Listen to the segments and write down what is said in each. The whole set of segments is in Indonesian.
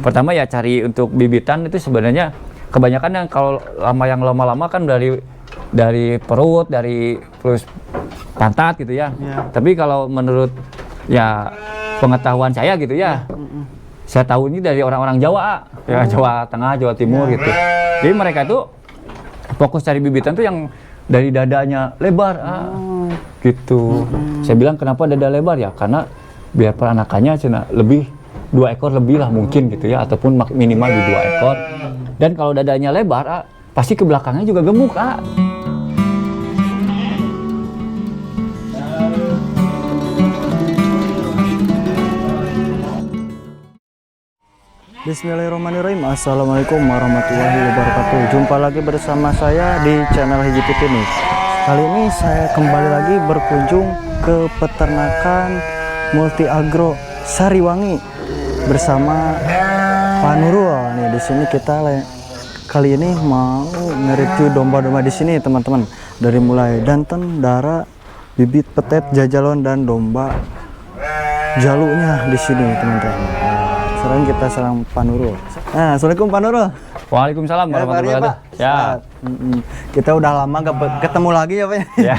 Pertama ya cari untuk bibitan itu sebenarnya kebanyakan yang lama-lama kan dari perut, dari terus pantat gitu ya. Tapi kalau menurut ya pengetahuan saya gitu ya, saya tahu ini dari orang-orang Jawa, ya Jawa Tengah, Jawa Timur gitu. Jadi mereka itu fokus cari bibitan tuh yang dari dadanya lebar, gitu. Saya bilang kenapa dada lebar ya? Karena biar peranakannya lebih 2 ekor lebih lah mungkin gitu ya, ataupun minimal di 2 ekor. Dan kalau dadanya lebar, pasti ke belakangnya juga gemuk, Bismillahirrahmanirrahim. Assalamualaikum warahmatullahi wabarakatuh. Jumpa lagi bersama saya di channel Hiji TV nih. Kali ini saya kembali lagi berkunjung ke peternakan Multi Agro Sariwangi bersama Pak Nurul. Nih di sini kita kali ini mau nge-review domba-domba di sini teman-teman. Dari mulai jantan, darah, bibit, petet, jajalon dan domba jalunya di sini teman-teman. Sekarang kita serang Pak Nurul. Nah, assalamualaikum Pak Nurul. Waalaikumsalam warahmatullahi wabarakatuh. Ya. Kita udah lama gak ketemu lagi ya Pak. Ya.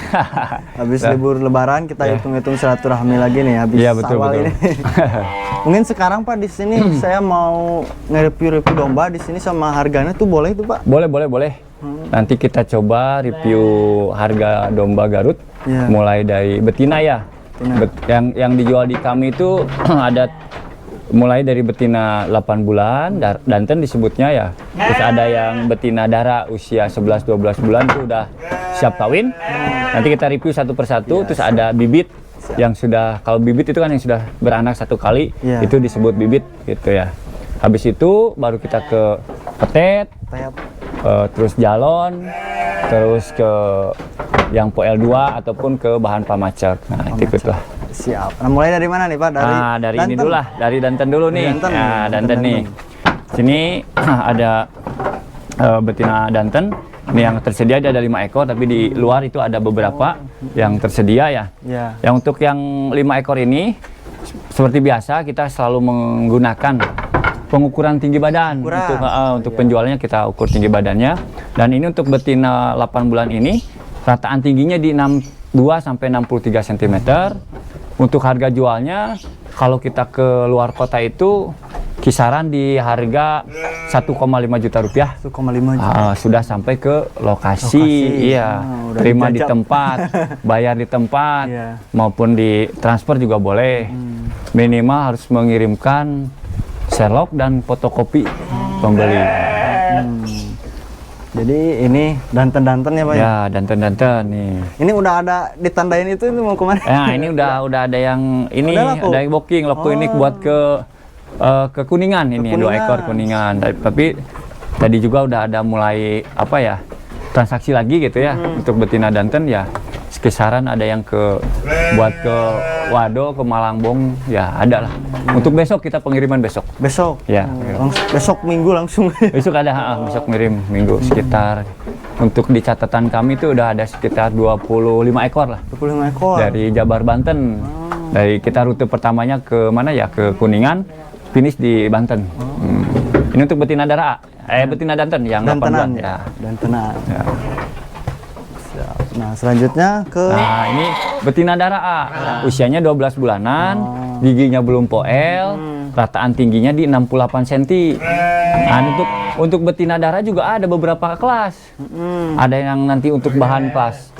Habis libur Lebaran kita hitung-hitung silaturahmi lagi nih habis awal ini. Mungkin sekarang Pak di sini saya mau nge-review domba di sini sama harganya tuh boleh tuh Pak? Boleh. Nanti kita coba review harga domba Garut mulai dari betina ya. Yang dijual di kami itu ada mulai dari betina 8 bulan, danten disebutnya ya. Terus ada yang betina darah usia 11-12 bulan itu udah siap kawin. Nanti kita review satu persatu. Terus ada bibit yang sudah, kalau bibit itu kan yang sudah beranak 1 kali, itu disebut bibit gitu ya. Habis itu baru kita ke petet, terus jalon, terus ke yang poel 2 ataupun ke bahan pamacek. Nah, itu lah. Siap. Nah, mulai dari mana nih Pak? Dari ini dulu lah, dari danten dulu nih. Danten nih. Sini ada betina danten. Ini yang tersedia ada 5 ekor, tapi di luar itu ada beberapa yang tersedia ya. Yang untuk yang 5 ekor ini, seperti biasa kita selalu menggunakan pengukuran tinggi badan. Untuk penjualannya kita ukur tinggi badannya. Dan ini untuk betina 8 bulan ini, rataan tingginya di 62 sampai 63 cm. Untuk harga jualnya, kalau kita ke luar kota itu kisaran di harga 1,5 juta rupiah. 1,5 juta. Sudah sampai ke lokasi. Iya. Terima di tempat, bayar di tempat, maupun di transfer juga boleh. Minimal harus mengirimkan Sherlock dan fotokopi pembeli. Jadi ini danten-danten ya Pak? Ya, danten-danten nih. Ini udah ada ditandain itu mau kemana? Nah, ini udah ada yang ini, ada yang booking laku ini buat ke Kuningan ini, 2 ekor Kuningan. Tapi tadi juga udah ada mulai transaksi lagi gitu ya. Untuk betina danten ya kisaran ada yang buat ke Wado, ke Malangbong ya ada lah. Untuk besok kita pengiriman besok. Besok? Ya. Besok Minggu langsung? Besok ada, besok ngirim Minggu sekitar. Untuk di catatan kami itu udah ada sekitar 25 ekor lah. 25 ekor? Dari Jabar, Banten. Dari kita rute pertamanya ke mana ya? Ke Kuningan, finish di Banten. Ini untuk betina darah, betina danten yang 8 bulan. Ya. Dantenan. Ya. Nah, selanjutnya Nah, ini betina darah usianya 12 bulanan, giginya belum poel, rataan tingginya di 68 cm. Nah, untuk betina darah juga ada beberapa kelas. Ada yang nanti untuk bahan kelas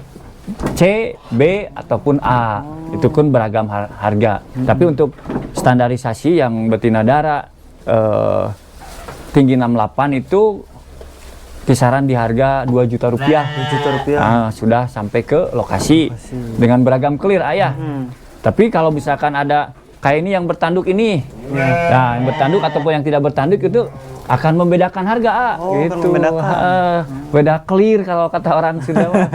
C, B, ataupun A. Itu pun beragam harga. Tapi untuk standarisasi yang betina darah tinggi 68 itu kisaran di harga 2 juta rupiah. 2 juta rupiah. Sudah sampai ke lokasi dengan beragam clear ayah. Tapi kalau misalkan ada kayak ini yang bertanduk ini, nah yang bertanduk ataupun yang tidak bertanduk itu akan membedakan harga gitu. Beda clear kalau kata orang Sunda.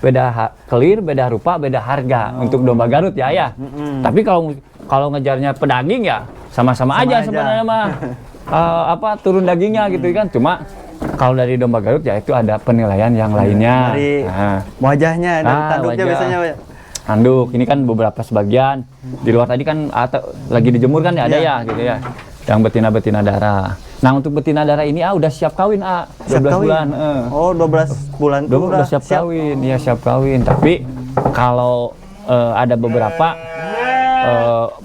beda clear, beda rupa, beda harga untuk domba Garut ya ayah. Tapi kalau ngejarnya pedaging ya sama-sama aja sebenarnya mah. Turun dagingnya gitu kan, cuma kalau dari domba Garut ya itu ada penilaian yang lainnya. Dari wajahnya, dari tanduknya biasanya Pak. Tanduk ini kan beberapa sebagian di luar tadi kan lagi dijemur kan ya ada ya gitu ya. yang betina-betina darah. Nah untuk betina darah ini udah siap kawin 12 Siap kawin? bulan. Oh 12 bulan tuh Udah siap kawin, ya siap kawin. Tapi kalau ada beberapa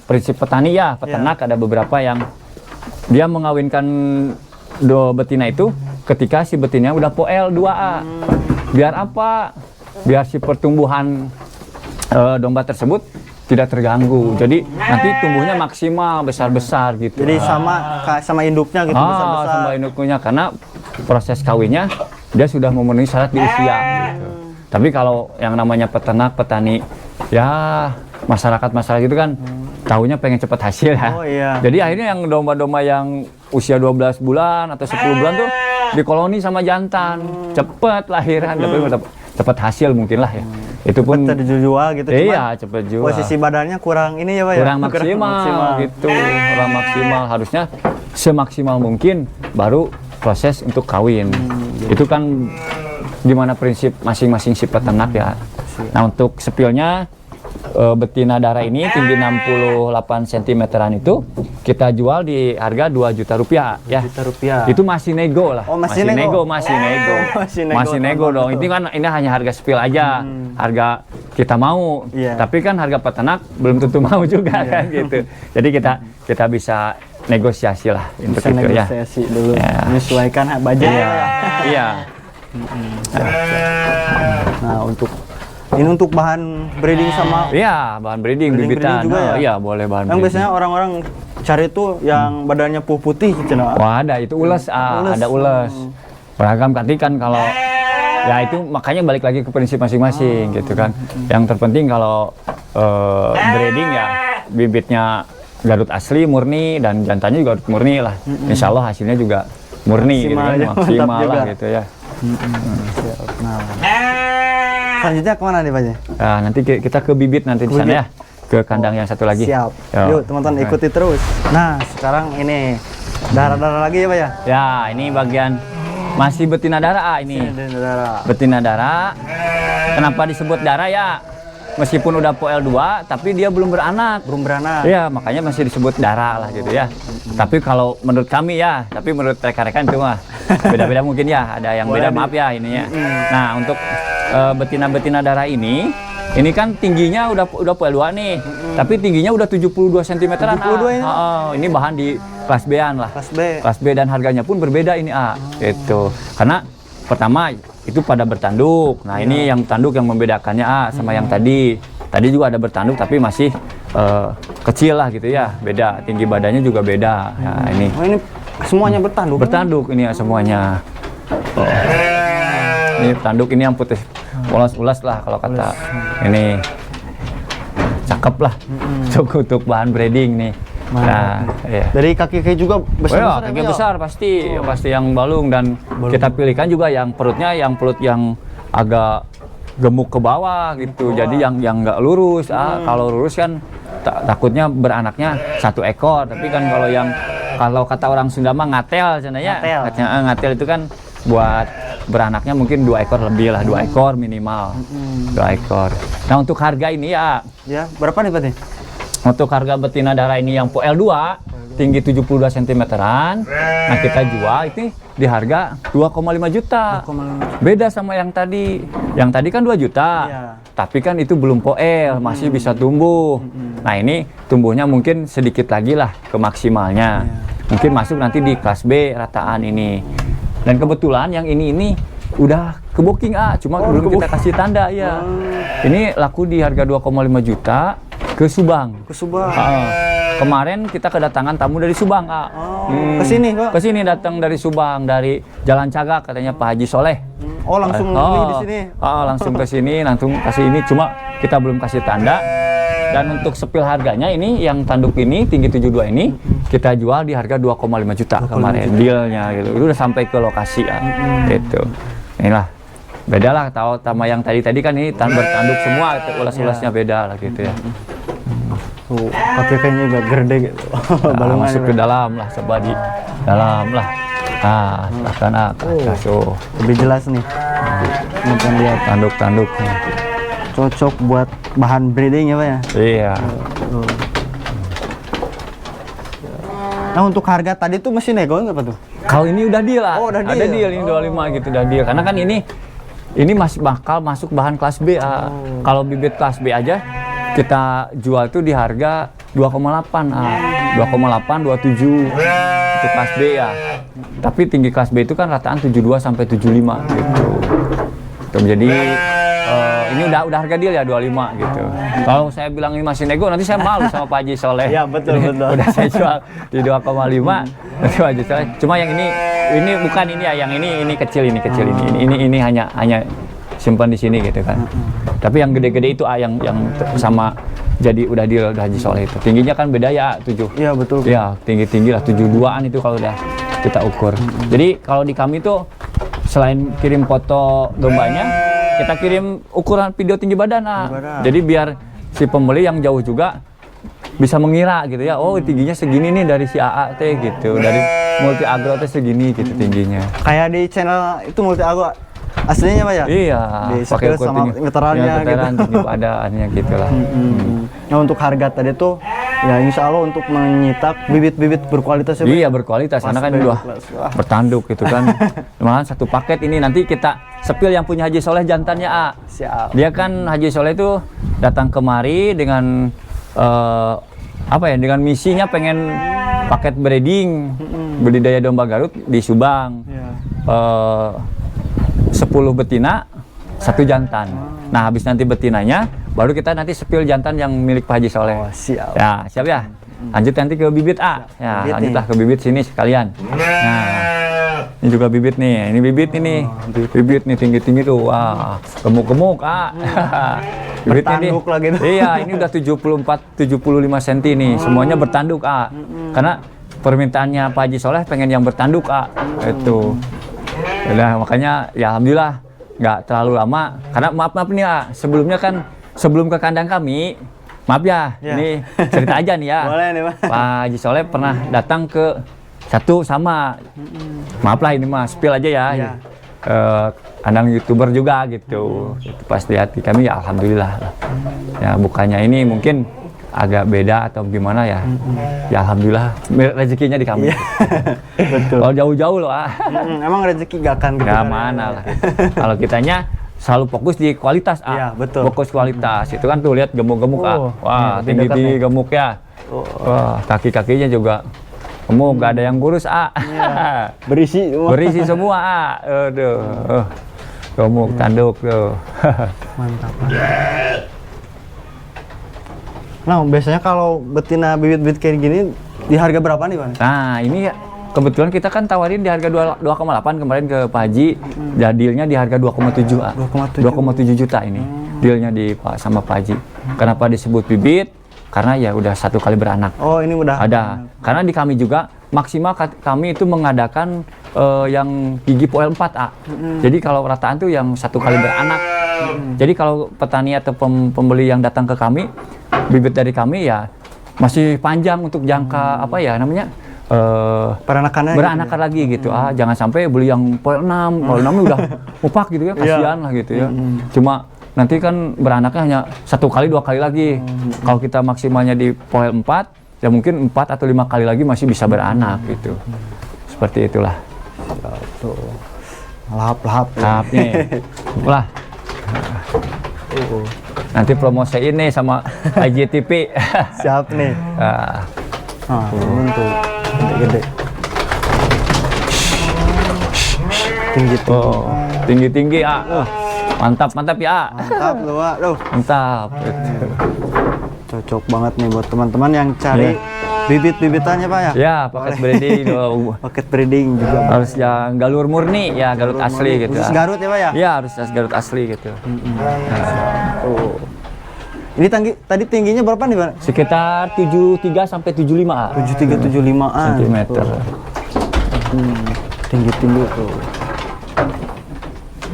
prinsip petani ya, peternak ada beberapa yang dia mengawinkan betina itu ketika si betinanya udah poel 2A. Biar apa? Biar si pertumbuhan domba tersebut tidak terganggu. Jadi nanti tumbuhnya maksimal besar-besar gitu. Jadi sama induknya gitu besar-besar. Sama induknya karena proses kawinnya dia sudah memenuhi syarat di usia gitu. Tapi kalau yang namanya peternak, petani ya masyarakat itu kan tahunya pengen cepat hasil ya. Oh, iya. Jadi akhirnya yang domba-domba yang usia 12 bulan atau 10 bulan tuh dikoloni sama jantan. Cepet lahiran, tapi cepat hasil mungkin lah ya. Itu pun cepet dijual gitu. Iya, cepet jual. Posisi badannya kurang ini ya Pak ya? Kurang maksimal gitu. Kurang maksimal, harusnya semaksimal mungkin baru proses untuk kawin. Itu kan gimana prinsip masing-masing si peternak ya. Nah untuk sepilnya betina darah ini tinggi 68 cm-an itu kita jual di harga 2 juta rupiah ya. Rp2 juta. Itu masih nego lah. Oh, masih nego. Masih nego dong. Ini kan ini hanya harga sepil aja. Harga kita mau. Tapi kan harga peternak belum tentu mau juga kan gitu. Jadi kita bisa negosiasi lah untuk bisa itu ya. Negosiasi dulu. Menyesuaikan budget. Iya. Nah, untuk bahan breeding sama bahan breeding bibitan juga ya? Iya boleh bahan breeding. Biasanya orang-orang cari tuh yang badannya putih gitu. Wah ada itu ules, ada ules beragam nanti kan kalau ya itu makanya balik lagi ke prinsip masing-masing gitu kan. Yang terpenting kalau breeding ya bibitnya Garut asli murni dan jantannya juga Garut murni lah. Insya Allah hasilnya juga murni maksimal lah gitu ya. Nah, selanjutnya kemana nih Pak? Nah, nanti kita ke bibit nanti di sana ya, ke kandang yang satu lagi. Siap. Yuk teman-teman ikuti terus. Nah sekarang ini darah-darah lagi ya Pak ya? Ya ini bagian masih betina darah ini. Betina darah. Kenapa disebut darah ya? Meskipun udah poel 2, tapi dia belum beranak. Iya, makanya masih disebut darah lah gitu ya. Tapi kalau menurut kami ya, tapi menurut rekan-rekan itu mah beda-beda mungkin ya. Ada yang beda, maaf ya ininya. Nah, untuk betina-betina darah ini kan tingginya udah poel 2 nih. Tapi tingginya udah 72 cm-an. 72 ini? Ini bahan di kelas B-an lah. Kelas B dan harganya pun berbeda ini gitu. Karena pertama itu pada bertanduk. Nah ini yang tanduk yang membedakannya sama yang tadi. Tadi juga ada bertanduk tapi masih kecil lah gitu ya. Beda, tinggi badannya juga beda. Nah ini. Oh, ini semuanya bertanduk? Bertanduk ini ya semuanya. Ini tanduk ini yang putih ulas-ulas lah kalau kata. Ini cakep lah. Untuk bahan breeding nih. Nah, iya. Dari kaki juga besar. Kaki besar pasti yang balung dan kita pilihkan juga yang perut yang agak gemuk ke bawah gitu. Jadi yang nggak lurus. Kalau lurus kan takutnya beranaknya 1 ekor. Tapi kan kalau kata orang Sunda mah ngatel cenanya. Ngatel itu kan buat beranaknya mungkin 2 ekor lebih lah, 2 ekor minimal. 2 ekor. Nah untuk harga ini ya berapa nih Pak nih? Untuk harga betina darah ini yang poel 2 tinggi 72 cm-an. Nah kita jual itu di harga 2,5 juta. Beda sama yang tadi. Yang tadi kan 2 juta. Tapi kan itu belum poel, masih bisa tumbuh. Nah ini tumbuhnya mungkin sedikit lagi lah ke maksimalnya. Mungkin masuk nanti di kelas B rataan ini. Dan kebetulan yang ini udah ke booking cuma belum kita kasih tanda ya. Ini laku di harga 2,5 juta. Ke Subang. Kemarin kita kedatangan tamu dari Subang, Kesini, Pak? Kesini datang dari Subang, dari Jalan Cagak katanya Pak Haji Soleh. Oh, langsung di sini. Langsung ke sini, langsung kasih ini. Cuma kita belum kasih tanda. Dan untuk sepil harganya ini yang tanduk ini tinggi 72 ini kita jual di harga 2,5 juta kemarin dealnya gitu. Itu udah sampai ke lokasi gitu. Inilah. Beda lah sama yang tadi kan ini bertanduk semua, ulas-ulasnya beda lah gitu ya. Kayaknya juga gede gitu. Masuk ke dalam lah, coba di dalam lah. Karena lebih jelas nih. Mungkin lihat tanduk-tanduknya. Cocok buat bahan breeding ya Pak ya? Iya. Nah untuk harga tadi tuh masih nego nggak tuh? Kalau ini udah deal lah. Oh, udah Ada deal. deal ini 25 gitu udah deal. Karena kan ini masih bakal masuk bahan kelas B. Kalau bibit kelas B aja kita jual tuh di harga 2,8 2,8 27 itu kelas B ya. Tapi tinggi kelas B itu kan rataan 72 sampai 75 gitu. Jadi ini udah harga deal ya 25 gitu. Kalau saya bilang ini masih nego nanti saya malu sama Pak Haji Soleh. Ya betul. Udah saya jual di 2,5 nanti Pak Haji Soleh. Cuma yang ini bukan ini ya, yang ini kecil ini hanya simpan di sini gitu kan. Tapi yang gede-gede itu yang sama jadi udah deal udah Haji Soleh itu. Tingginya kan beda ya 7. Iya betul. Ya tinggi lah 72-an itu kalau udah kita ukur. Jadi kalau di kami tuh selain kirim foto dombanya, kita kirim ukuran video tinggi badan. Jadi biar si pembeli yang jauh juga bisa mengira gitu ya, oh tingginya segini nih dari si AA teh gitu, dari Multi Agro teh segini gitu tingginya. Kayak di channel itu Multi Agro aslinya Pak ya? Iya, pakai sama meterannya gitu. Tinggi badannya gitu lah. Nah untuk harga tadi tuh ya insya Allah untuk menyitak bibit-bibit berkualitas ya Pak? Iya berkualitas, karena kan udah bertanduk gitu kan. Malahan satu paket ini nanti kita sepil yang punya Haji Soleh jantannya Siap. Dia kan Haji Soleh itu datang kemari dengan dengan misinya pengen paket breeding budidaya domba Garut di Subang. 10 betina, 1 jantan. Nah, habis nanti betinanya, baru kita nanti sepil jantan yang milik Pak Haji Soleh. Siap. Ya, siap ya. Lanjut nanti ke bibit Ya, bibit lanjutlah ke bibit sini sekalian. Nah, ini juga bibit nih. Ini bibit ini. Bibit nih tinggi-tinggi tuh. Wah, gemuk-gemuk Bibit ini. Lagi tuh. Iya, ini udah 75 cm nih. Semuanya bertanduk Karena permintaannya Pak Haji Soleh pengen yang bertanduk Itu. Udah makanya ya alhamdulillah nggak terlalu lama karena maaf nih sebelumnya kan sebelum ke kandang kami ini cerita aja nih ya. Boleh nih Pak Haji Soleh pernah datang ke satu sama maaf lah ini spill aja ya. Kandang YouTuber juga gitu. Pas lihat di kami ya alhamdulillah ya bukannya ini mungkin agak beda atau gimana ya. Ya alhamdulillah rezekinya di kami. Betul. Kalau jauh-jauh loh emang rezeki gak akan gitu. Gak mana lah. Kalau kitanya selalu fokus di kualitas Iya, betul. Fokus kualitas. Itu kan tuh lihat gemuk-gemuk Wah, tinggi-tinggi gemuk ya. Wah, kaki-kakinya juga gemuk, gak ada yang kurus Berisi semua Aduh. Gemuk, tanduk tuh. Mantap. Nah, biasanya kalau betina bibit-bibit kayak gini di harga berapa nih, Bang? Nah, ini kebetulan kita kan tawarin di harga 2,8 kemarin ke Pak Haji. Dealnya di harga 2,7 2,7 juta ini. Dealnya sama Pak Haji. Kenapa disebut bibit? Karena ya udah 1 kali beranak. Oh, ini udah ada. Karena di kami juga maksimal kami itu mengadakan yang gigi poel 4 Jadi kalau rataan tuh yang 1 kali beranak. Jadi kalau petani atau pembeli yang datang ke kami, bibit dari kami ya masih panjang untuk jangka beranakan lagi gitu. Jangan sampai beli yang poel 6 udah mupak gitu ya, kasihan lah gitu ya. Cuma nanti kan beranaknya hanya 1 kali 2 kali lagi. Kalau kita maksimalnya di poel 4 ya mungkin 4 atau 5 kali lagi masih bisa beranak gitu. Seperti itulah. Lahap nih. Lah. Nanti promosiin nih sama IGTV. Siap nih. Untuk gede. Tinggi-tinggi Mantap ya. Mantap lu, Mantap. Cocok banget nih buat teman-teman yang cari bibit-bibitannya Pak ya? Ya, paket breeding. Paket breeding juga. Harus yang galur murni ya, Garut asli gitu. Khusus Garut ya Pak ya? Iya, harus Garut asli gitu. Ini tadi tingginya berapa nih Pak? Sekitar 73 sampai 75 73-75 cm. Tinggi-tinggi tuh.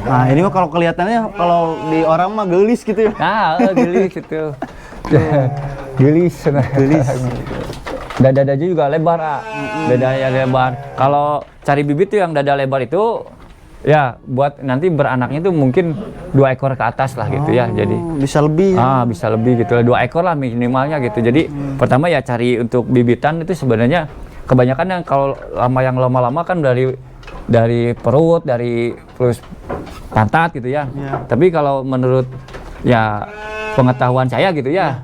Nah ini mah kalau kelihatannya kalau di orang mah gelis gitu ya. Gelis gitu. Gelis. Dada juga lebar dadanya lebar. Kalau cari bibit tuh yang dada lebar itu ya buat nanti beranaknya tuh mungkin 2 ekor ke atas lah gitu ya. Jadi bisa lebih. Bisa lebih gitu. 2 ekor lah minimalnya gitu. Jadi pertama ya cari untuk bibitan itu sebenarnya kebanyakan yang kalau lama-lama kan dari perut, dari terus pantat gitu ya. Tapi kalau menurut ya pengetahuan saya gitu ya,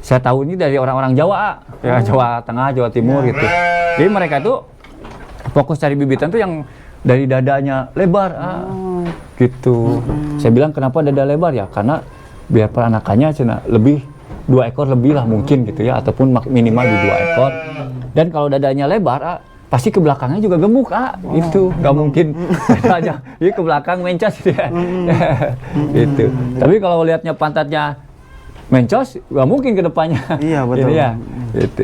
saya tahu ini dari orang-orang Jawa, ya Jawa Tengah, Jawa Timur gitu. Jadi mereka tuh fokus cari bibitan tuh yang dari dadanya lebar, gitu. Saya bilang kenapa dada lebar ya? Karena biar peranakannya lebih 2 ekor lebih lah mungkin gitu ya, ataupun minimal di 2 ekor. Dan kalau dadanya lebar, pasti ke belakangnya juga gemuk, itu nggak mungkin aja. Jadi ke belakang mencos gitu ya, gitu. Tapi kalau lihatnya pantatnya mencos, nggak mungkin ke depannya. Iya betul. Ini ya, gitu.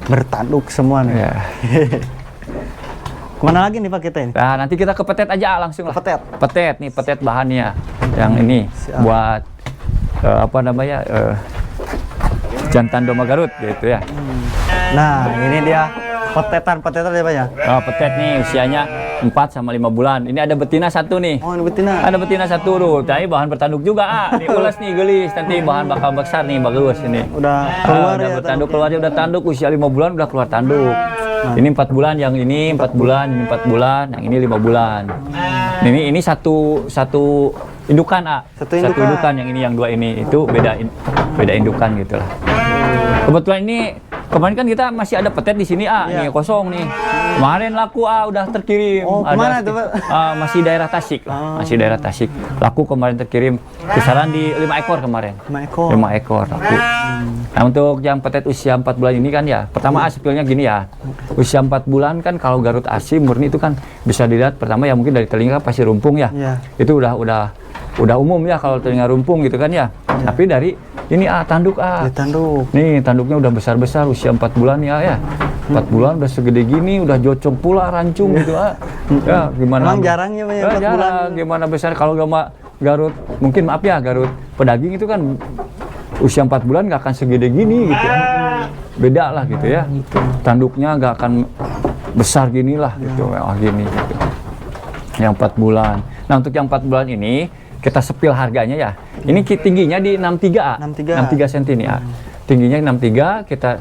Bertanduk semua nih. Ya. Kemana lagi nih Pak kita ini? Nah, nanti kita ke petet aja langsung lah. Petet. Petet nih, petet bahannya. Yang ini buat jantan domba Garut gitu ya. Nah, ini dia petetan ya Pak ya? Oh, petet nih usianya 4 sama 5 bulan. Ini ada betina 1 nih. Oh, ini betina. Ada betina 1 tuh. Tapi bahan bertanduk juga, Ini ulas nih gelis. Nanti bahan bakal besar nih, bagus ini. Udah keluar udah ya bertanduk, keluarnya udah tanduk. Usia 5 bulan udah keluar tanduk. Ini 4 bulan, yang ini 4 bulan, ini 4 bulan, yang ini 5 bulan. Ini satu indukan, Satu indukan. Yang ini, yang 2 ini itu beda indukan gitu lah. Kebetulan ini kemarin kan kita masih ada petet di sini, Nih kosong nih. Kemarin laku, udah terkirim. Oh, kemana itu Pak? Masih daerah Tasik lah. Masih daerah Tasik. Laku kemarin terkirim kisaran di 5 ekor kemarin. 5 ekor. 5 ekor laku. Nah, untuk yang petet usia 4 bulan ini kan ya, pertama spillnya gini ya. Usia 4 bulan kan kalau Garut asli murni itu kan bisa dilihat pertama ya mungkin dari telinga pasti rumpung ya. Itu udah umum ya kalau telinga rumpung gitu kan ya. Tapi dari ini tanduk. Tanduk. Nih tanduknya udah besar-besar usia 4 bulan ya. 4 bulan udah segede gini, udah jocok pula rancung gitu. Ya gimana? Emang jarangnya Pak ya 4 jarang. bulan. Gimana besar kalau Garut, mungkin maaf ya Garut pedaging itu kan usia 4 bulan nggak akan segede gini gitu ya. Beda lah gitu ya. Tanduknya nggak akan besar gini lah gitu. Gini gitu. Yang 4 bulan. Nah untuk yang 4 bulan ini kita sepil harganya ya. Ini tingginya di 63 cm nih ya. Tingginya 63, kita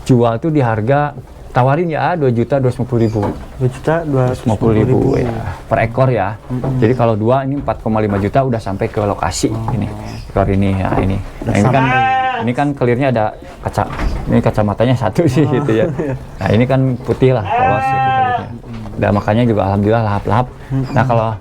jual tuh di harga tawarin ya 2.250.000. 2.250.000 ya per ekor ya. Jadi kalau 2 ini 4,5 juta udah sampai ke lokasi ini. Ekor ini ya ini. Nah, ini kan kelirnya ada kacamatanya 1 sih gitu ya. Nah, ini kan putih lah, polos gitu kelirnya. Dan makanya juga alhamdulillah lahap-lahap. Nah, kalau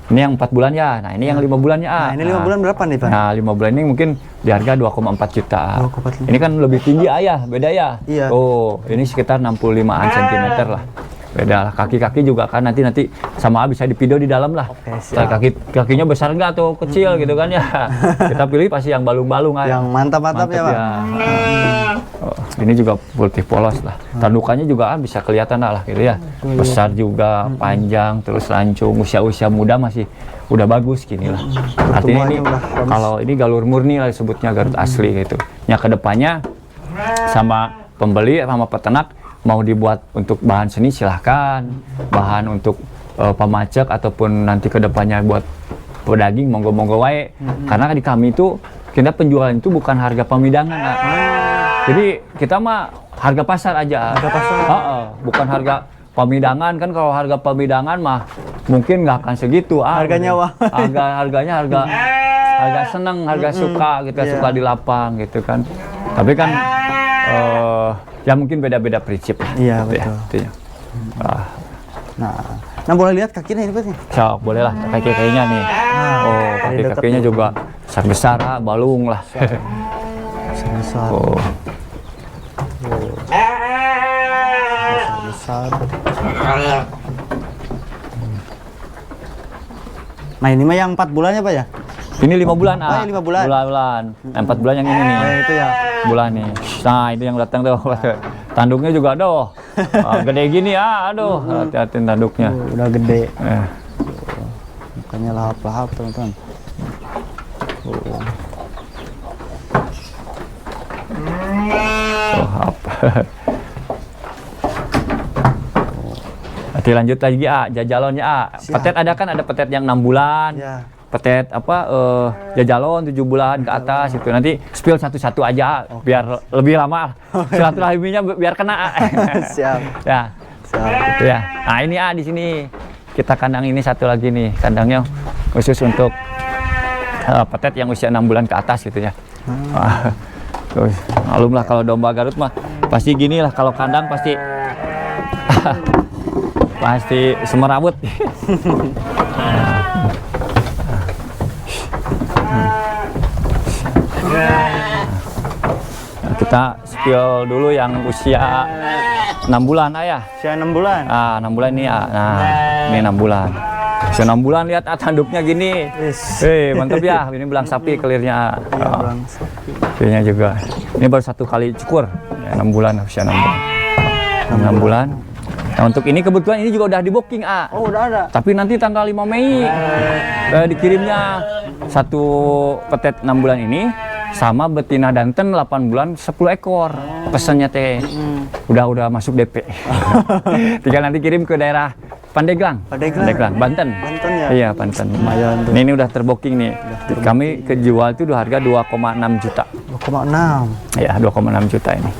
ini yang 4 bulan ya. Nah, ini yang 5 bulannya. Nah, ini 5 bulan berapa nih, Pak? Nah, 5 bulan ini mungkin di harga 2,4 juta. Ini kan lebih tinggi beda ya. Iya. Oh, ini sekitar 65-an cm lah. Beda lah. Kaki-kaki juga kan nanti sama bisa dipido di dalam lah. Oke, siap. Kakinya besar enggak atau kecil gitu kan ya. Kita pilih pasti yang balung-balung Yang mantap-mantap ya, Pak. Ini juga putih polos lah. Tandukannya juga bisa kelihatan lah gitu ya. Besar juga, panjang, terus lancung. Usia-usia muda masih udah bagus gini lah. Artinya ini kalau ini galur murni lah disebutnya Garut asli gitu. Yang kedepannya sama pembeli sama peternak mau dibuat untuk bahan seni silahkan, bahan untuk pemacek ataupun nanti kedepannya buat pedaging monggo-monggo wae. Karena di kami itu kita penjualan itu bukan harga pemidangan. Jadi kita mah harga pasar aja. Harga pasar. Bukan harga pemidangan kan. Kalau harga pemidangan mah mungkin nggak akan segitu. Harga nyawa. Harga seneng, harga suka gitu, suka di lapang gitu kan. Tapi kan ya mungkin beda-beda prinsip. Iya betul. Ya, Nah boleh lihat kakinya ini Pak? Sok, boleh lah kaki-kakinya nih. Kaki-kakinya juga besar-besar, balung lah. Besar. Besar. Nah ini mah yang 4 bulannya Pak ya? Ini 5 bulan, 5 bulan. Bulan. 4 bulan yang ini nih. Itu ya. Bulan nih. Nah, itu yang datang tuh. Tanduknya juga gede gini aduh. Hati-hati tanduknya. Udah gede. Mukanya lahap-lahap, teman-teman. Nanti lanjut lagi jajalonnya Petet ada petet yang 6 bulan. Ya. petet jajalon 7 bulan ke atas itu. Nanti spill satu-satu aja biar lebih lama. Silaturahminya biar kena. Siap. Ya. Siap. Ya. Nah, ini di sini. Kita kandang ini satu lagi nih, kandangnya khusus untuk petet yang usia 6 bulan ke atas gitu ya. Malum lah kalau domba Garut mah pasti gini lah, kalau kandang pasti pasti semerawut. Kita spill dulu yang usia 6 bulan ayah. Usia 6 bulan. 6 bulan nih ya. Nah, ini 6 bulan. Usia 6 bulan lihat tanduknya gini. Mantap ya. Ini belang sapi kelirnya. Belang sapi. Kelirnya juga. Ini baru 1 kali cukur. Ya, 6 bulan usia 6 bulan. 6 bulan. Nah, untuk ini kebetulan ini juga udah di booking Oh, udah ada. Tapi nanti tanggal 5 Mei dikirimnya 1 petet 6 bulan ini sama betina danten 8 bulan 10 ekor. Pesannya teh udah masuk DP. Tinggal nanti kirim ke daerah Pandeglang, Banten. Banten ya? Iya, Banten. Lumayan tuh. Ini udah terbooking nih. Kami kejual itu harga 2,6 juta. 2,6. Ya, 2,6 juta ini.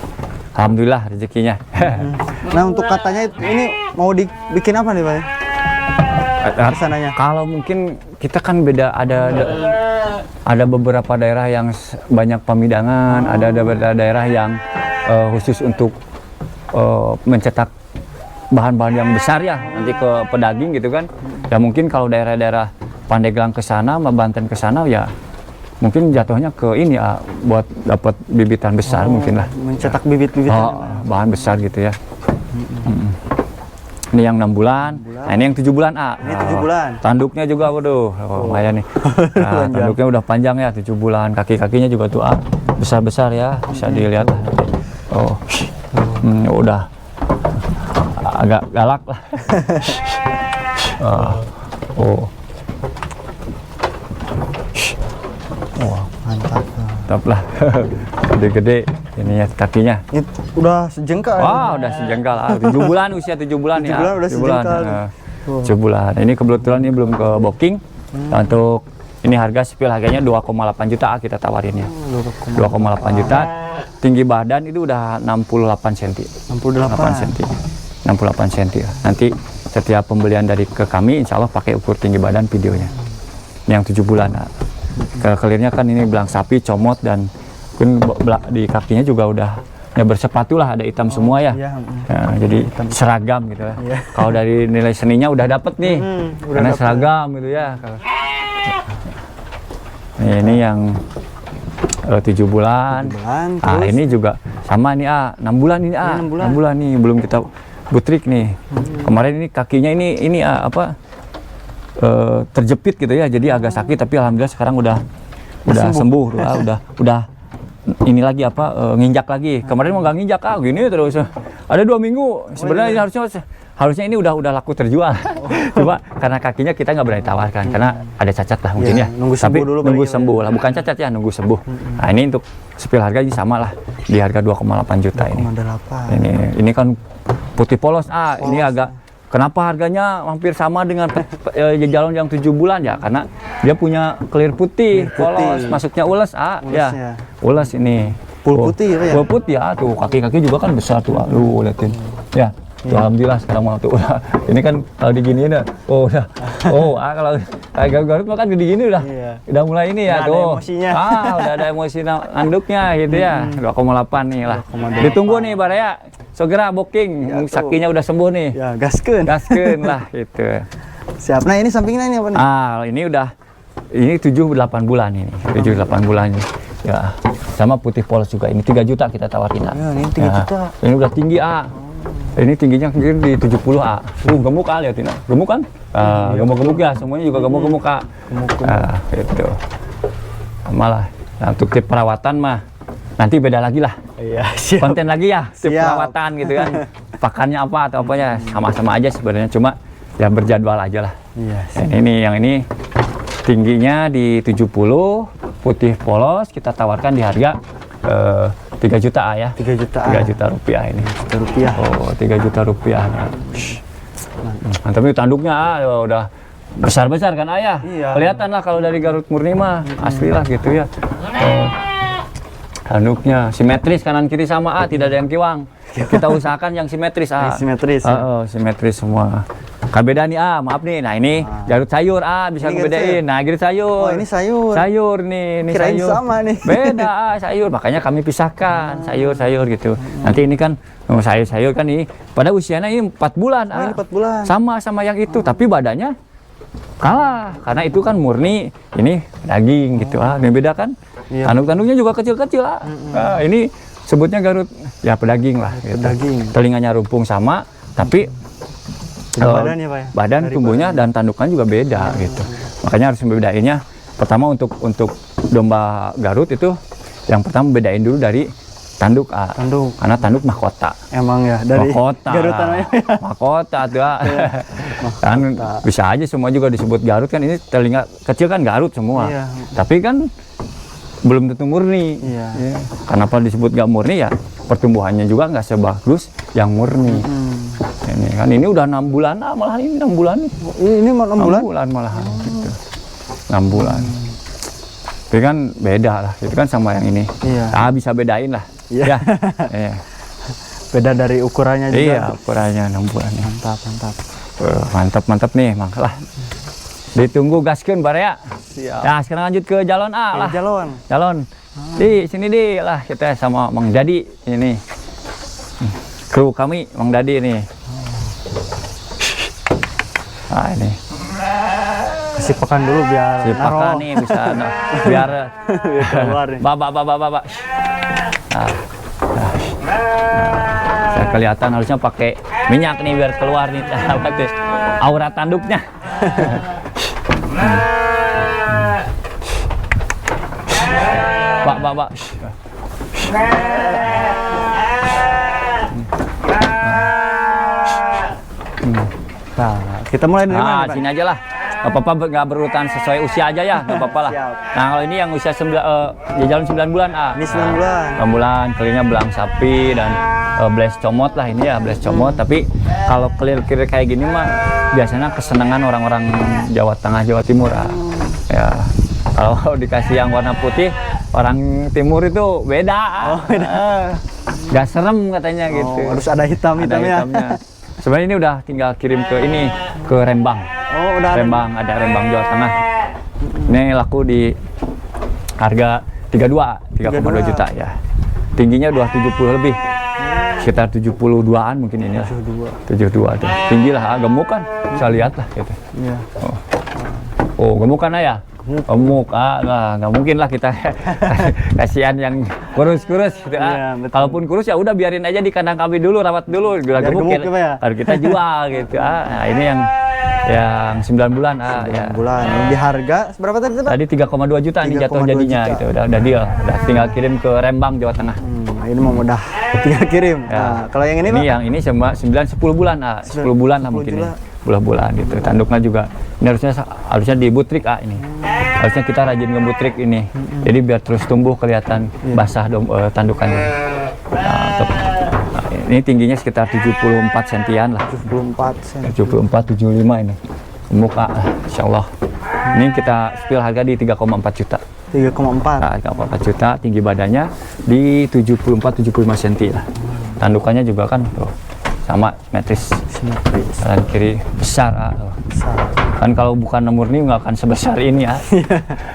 Alhamdulillah rezekinya. Nah, untuk katanya ini mau dibikin apa nih, Pak? Kesananya. Kalau mungkin kita kan beda, ada beberapa daerah yang banyak pemidangan, ada beberapa daerah yang khusus untuk mencetak bahan-bahan yang besar ya, nanti ke pedaging gitu kan. Ya mungkin kalau daerah-daerah Pandeglang ke sana, Banten ke sana ya mungkin jatuhnya ke ini ya, buat dapat bibitan besar mungkin lah. Mencetak bibit-bibitan. Bahan besar gitu ya. Ini yang 6 bulan. Nah, ini yang 7 bulan, Ini 7 bulan. Tanduknya juga, waduh, lumayan nih. Nah, tanduknya udah panjang ya, 7 bulan. Kaki-kakinya juga tuh, besar-besar ya, bisa dilihat lah. Udah agak galak lah. Mantap. Mantap lah. Gede-gede ini ya kakinya. Itu udah sejengkal. Udah sejengkal. 7 bulan, usia 7 bulan ya. 7 bulan udah sejengkal. 7 bulan. Ini kebetulan ini belum ke booking. Untuk ini harga spill harganya 2,8 juta kita tawarinnya. 2,8 juta. Tinggi badan itu udah 68 cm. 68 cm. 68 cm. Nanti setiap pembelian dari ke kami insya Allah pakai ukur tinggi badan videonya. Yang 7 bulan. Kelirnya kan ini belang sapi, comot, dan di kakinya juga udah ya bersepatu lah, ada hitam semua ya. Nah, jadi seragam gitu ya. Kalau dari nilai seninya udah dapet nih, karena seragam gitu ya. Ini yang 7 bulan. Ini juga sama nih 6 bulan ini 6 bulan nih, belum kita butrik nih. Kemarin ini kakinya ini terjepit gitu ya, jadi agak sakit, tapi alhamdulillah sekarang udah sembuh, udah ini lagi nginjak lagi. Kemarin mau nggak nginjak gini terus. Ada 2 minggu sebenarnya. Ini harusnya ini udah laku terjual. Cuma karena kakinya kita nggak berani tawarkan karena ada cacat lah mungkin ya. Nunggu sembuh lah, bukan cacat ya, nunggu sembuh. Nah, ini untuk spill harga ini sama lah di harga 2,8 juta ini. Ini kan putih polos. Ini agak. Kenapa harganya hampir sama dengan jajalon yang 7 bulan ya? Karena dia punya kelir putih, polos, masuknya ules, ya. Ules ini. Full putih ya? Full putih ya, tuh kaki-kaki juga kan besar tuh, lu liatin. Ya, alhamdulillah sekarang mau tuh. Ini kan kalau diginiin ya, udah. Kalau kayak Garut mah kan gini udah mulai ini ya, tuh. Udah ada emosi anduknya gitu ya. 2,8 nih lah. Ditunggu nih Baraya. Segera booking, sakinya udah sembuh nih. Ya, gaskeun lah gitu. Siap. Nah, ini sampingnya ini apa nih? Ini 7-8 bulan ini. 7-8 bulan ini. Ya, sama putih polos juga. Ini 3 juta kita tawarin. Ya, ini 3 juta. Ini udah tinggi, Ini tingginya mungkin di 70, gemuk lihatin. Gemuk kan? Gemuk-gemuk ya, semuanya juga gemuk-gemuk, gitu. Malah. Nah, untuk tip perawatan mah nanti beda lagi lah. Iya, siap. Konten lagi ya, tip perawatan gitu kan. Pakannya apa atau apanya, sama-sama aja sebenarnya, cuma ya berjadwal aja lah. Iya. Yang ini tingginya di 70, putih polos, kita tawarkan di harga 3 juta ya. 3 juta. 3 juta rupiah ini. 3 rupiah. 3 juta rupiah. Mantap nih tanduknya, udah besar-besar kan ayah. Iya. Kelihatan lah kalau dari Garut murni mah asli lah gitu ya. Tanduknya simetris kanan kiri sama tidak ada yang kiwang. Kita usahakan yang simetris Simetris. Ya? Simetris semua. Kan beda nih maaf nih. Nah ini Garut sayur bisa Ini ngebedain. Nah Garut sayur. Oh ini sayur. Sayur nih, ini Kirain sayur. sama nih. Beda sayur, makanya kami pisahkan sayur-sayur gitu. Nanti ini kan sayur-sayur kan nih. Pada usianya ini 4 bulan. Oh, ini 4 bulan. Sama yang itu, tapi badannya kalah karena itu kan murni, ini daging gitu. Ini beda kan? Iya. Tanduk-tanduknya juga kecil-kecil ini sebutnya Garut ya pedaging lah gitu. Pedaging. Telinganya rumpung sama, tapi badannya Pak ya? badan tumbuhnya dan tandukan juga beda gitu. Makanya harus membedainnya. Pertama untuk domba Garut itu yang pertama bedain dulu dari tanduk Tanduk. karena tanduk mahkota. Emang ya dari Mahkota. Garut namanya. Mahkota tuh. Kan bisa aja semua juga disebut Garut kan, ini telinga kecil kan Garut semua. Iya. Tapi kan belum tentu murni. Iya. Kenapa disebut gak murni ya? Pertumbuhannya juga nggak sebagus yang murni. Ini kan ini udah 6 bulan malahan ini 6 bulan nih. Ini 6 bulan? 6 bulan malahan gitu. 6 bulan. Tapi kan beda lah, itu kan sama yang ini. Iya. Bisa bedain lah. Iya. Iya. Beda dari ukurannya juga. Iya, ukurannya 6 bulan. Mantap, mantap. Mantap nih, mangkalah. Ditunggu gaskeun bare ya. Siap. Ya, sekarang lanjut ke Jalon lah. Jalon. Di sini di lah kita sama Mang Dadi ini. Kru kami Mang Dadi nih. Ini. Kasih pakan dulu biar Si pakan nih bisa biar keluar nih. Bapak. Saya kelihatan harusnya pakai minyak nih biar keluar nih aura tanduknya. Pak. Nah, kita mulai dari mana? Pak? Sini aja lah. Gak apa-apa, nggak berurutan sesuai usia aja ya, nggak apa-apa lah. Siap. Nah kalau ini yang usia jalan 9 bulan Ini 9 bulan. 9 bulan, kelirnya belang sapi dan bles comot lah ini ya, bles comot. Tapi kalau kelir kayak gini mah biasanya kesenangan orang-orang Jawa Tengah, Jawa Timur ya. Kalau dikasih yang warna putih, orang Timur itu beda. Oh, beda. Gak serem katanya gitu. Harus ada hitamnya. Sebenarnya ini udah tinggal kirim ke ini, ke Rembang. Oh, udah Rembang, ada Rembang Jawa Tengah. Ini laku di harga 3,2 juta ya. Tingginya udah 70 lebih. Sekitar 72-an mungkin ini lah. 72 tuh. Tinggi lah, gemuk kan. Bisa lihat lah gitu. Iya. Oh, gemuk kan ya? Gemuk, nggak mungkin lah kita kasihan yang kurus-kurus gitu. Iya, betul. Kalaupun kurus ya udah biarin aja di kandang kami dulu, rawat dulu. Gemuk ya? Baru kita jual gitu. Nah, ini yang 9 bulan. 9 bulan. Di harga berapa tadi Pak? Tadi 3,2 juta nih jatuh jadinya juta. gitu. Udah deal. Udah tinggal kirim ke Rembang, Jawa Tengah. Ini mau mudah. Tinggal kirim. Ya. Nah, kalau yang ini Pak? Yang ini sama 9-10 bulan. 10 bulan lah mungkin ini. Bulan gitu. Tanduknya juga ini harusnya di butrik ini. Harusnya kita rajin ngebutrik ini. Jadi biar terus tumbuh kelihatan basah tandukannya. Ini tingginya sekitar 74 sentian lah. 74 75 ini. Muka insyaallah. Ini kita spill harga di 3,4 juta. 3,4. 3,4 juta, tinggi badannya di 74-75 cm lah. Tandukannya juga kan tuh, sama simetris. Kanan kiri besar. Kan kalau bukan murni nggak akan sebesar ini ya.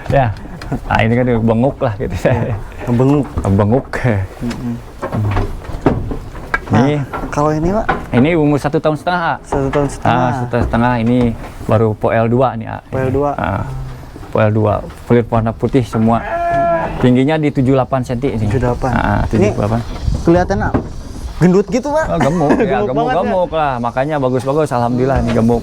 Ya. Nah ini kan benguk lah gitu. Benguk. Nah, kalau ini Pak? Ini umur 1,5 tahun. 1,5 tahun. 1,5 ini baru PL2 nih. PL2. PL2, kulit warna putih semua. Tingginya di 78 cm ini. 78. 78. Kelihatan gendut gitu Pak? Gemuk ya, gemuk lah. Makanya bagus-bagus, alhamdulillah ini gemuk.